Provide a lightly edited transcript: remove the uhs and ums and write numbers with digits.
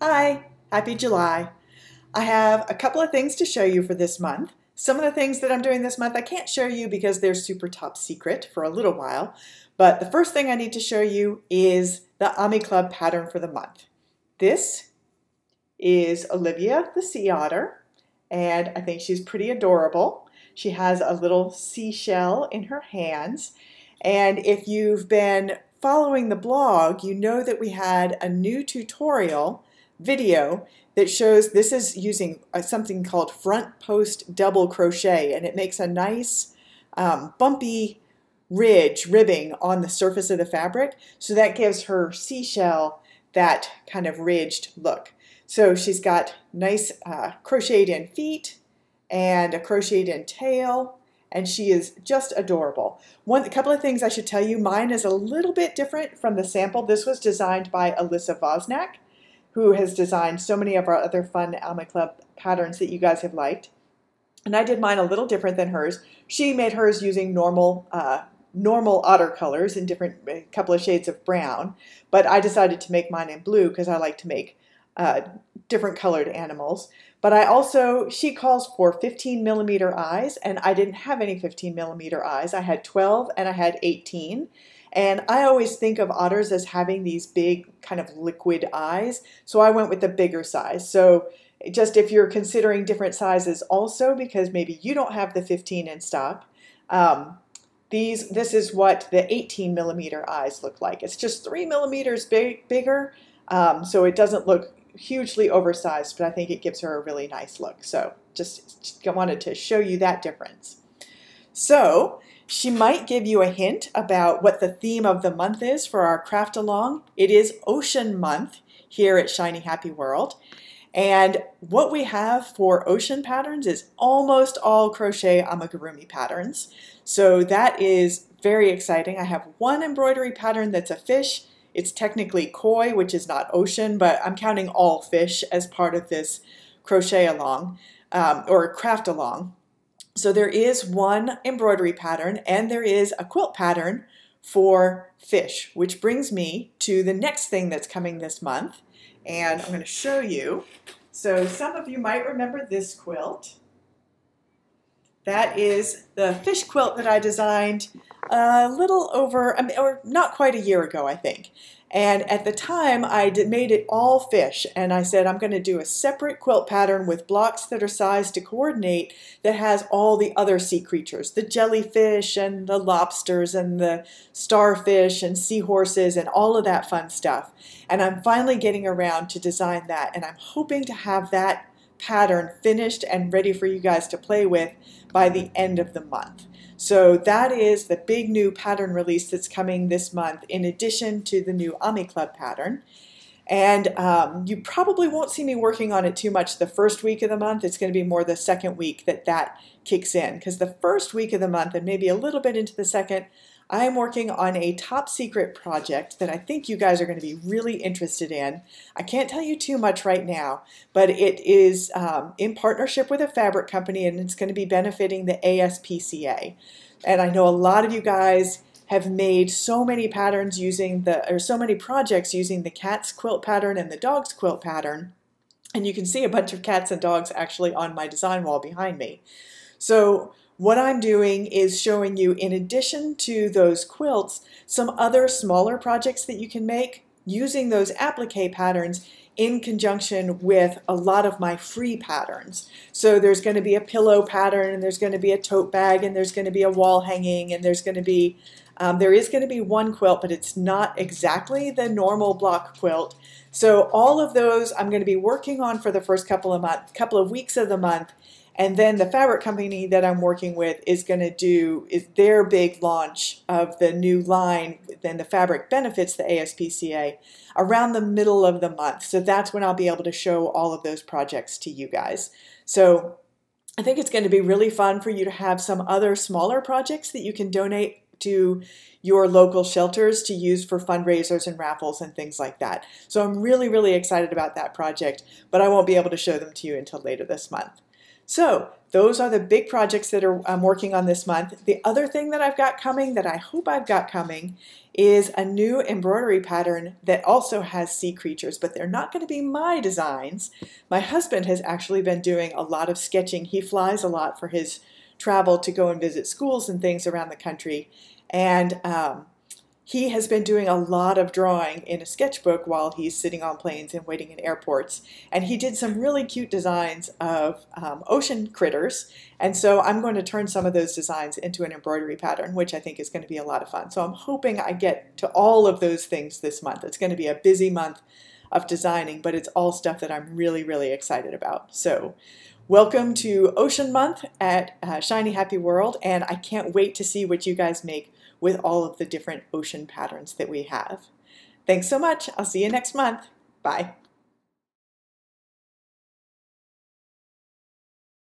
Hi, happy July. I have a couple of things to show you for this month. Some of the things that I'm doing this month I can't show you because they're super top secret for a little while. But the first thing I need to show you is the Ami Club pattern for the month. This is Olivia the sea otter, and I think she's pretty adorable. She has a little seashell in her hands. And if you've been following the blog, you know that we had a new tutorial video that shows this is using something called front post double crochet, and it makes a nice bumpy ribbing on the surface of the fabric, so that gives her seashell that kind of ridged look. So she's got nice crocheted in feet and a crocheted in tail, and she is just adorable. A couple of things I should tell you, mine is a little bit different from the sample. This was designed by Alyssa Vosnak, who has designed so many of our other fun Ami Club patterns that you guys have liked. And I did mine a little different than hers. She made hers using normal otter colors in a couple of shades of brown, but I decided to make mine in blue because I like to make different colored animals. But she calls for 15mm eyes, and I didn't have any 15mm eyes. I had 12 and I had 18. And I always think of otters as having these big kind of liquid eyes, so I went with the bigger size. So just if you're considering different sizes also, because maybe you don't have the 15 in stock, this is what the 18mm eyes look like. It's just 3mm bigger, so it doesn't look hugely oversized, but I think it gives her a really nice look. So just wanted to show you that difference. So she might give you a hint about what the theme of the month is for our craft along. It is Ocean Month here at Shiny Happy World. And what we have for ocean patterns is almost all crochet amigurumi patterns. So that is very exciting. I have one embroidery pattern that's a fish. It's technically koi, which is not ocean, but I'm counting all fish as part of this crochet along or craft along. So there is one embroidery pattern and there is a quilt pattern for fish, which brings me to the next thing that's coming this month. And I'm going to show you. So some of you might remember this quilt. That is the fish quilt that I designed a little over, or not quite a year ago, I think. And at the time, I made it all fish, and I said I'm going to do a separate quilt pattern with blocks that are sized to coordinate that has all the other sea creatures, the jellyfish and the lobsters and the starfish and seahorses and all of that fun stuff. And I'm finally getting around to design that, and I'm hoping to have that pattern finished and ready for you guys to play with by the end of the month. So that is the big new pattern release that's coming this month, in addition to the new Ami Club pattern. And you probably won't see me working on it too much the first week of the month. It's going to be more the second week that kicks in, because the first week of the month and maybe a little bit into the second, I am working on a top secret project that I think you guys are going to be really interested in. I can't tell you too much right now, but it is in partnership with a fabric company, and it's going to be benefiting the ASPCA. And I know a lot of you guys have made so many patterns so many projects using the cat's quilt pattern and the dog's quilt pattern. And you can see a bunch of cats and dogs actually on my design wall behind me. So what I'm doing is showing you, in addition to those quilts, some other smaller projects that you can make using those applique patterns in conjunction with a lot of my free patterns. So there's going to be a pillow pattern, and there's going to be a tote bag, and there's going to be a wall hanging, and there is going to be one quilt, but it's not exactly the normal block quilt. So all of those I'm going to be working on for the first couple of weeks of the month. And then the fabric company that I'm working with is going to do their big launch of the new line, then the fabric benefits the ASPCA, around the middle of the month. So that's when I'll be able to show all of those projects to you guys. So I think it's going to be really fun for you to have some other smaller projects that you can donate to your local shelters to use for fundraisers and raffles and things like that. So I'm really, really excited about that project, but I won't be able to show them to you until later this month. So those are the big projects that I'm working on this month. The other thing that I've got coming, that I hope I've got coming, is a new embroidery pattern that also has sea creatures, but they're not going to be my designs. My husband has actually been doing a lot of sketching. He flies a lot for his travel to go and visit schools and things around the country, and he has been doing a lot of drawing in a sketchbook while he's sitting on planes and waiting in airports. And he did some really cute designs of ocean critters. And so I'm going to turn some of those designs into an embroidery pattern, which I think is going to be a lot of fun. So I'm hoping I get to all of those things this month. It's going to be a busy month of designing, but it's all stuff that I'm really, really excited about. So welcome to Ocean Month at Shiny Happy World, and I can't wait to see what you guys make with all of the different ocean patterns that we have. Thanks so much. I'll see you next month. Bye.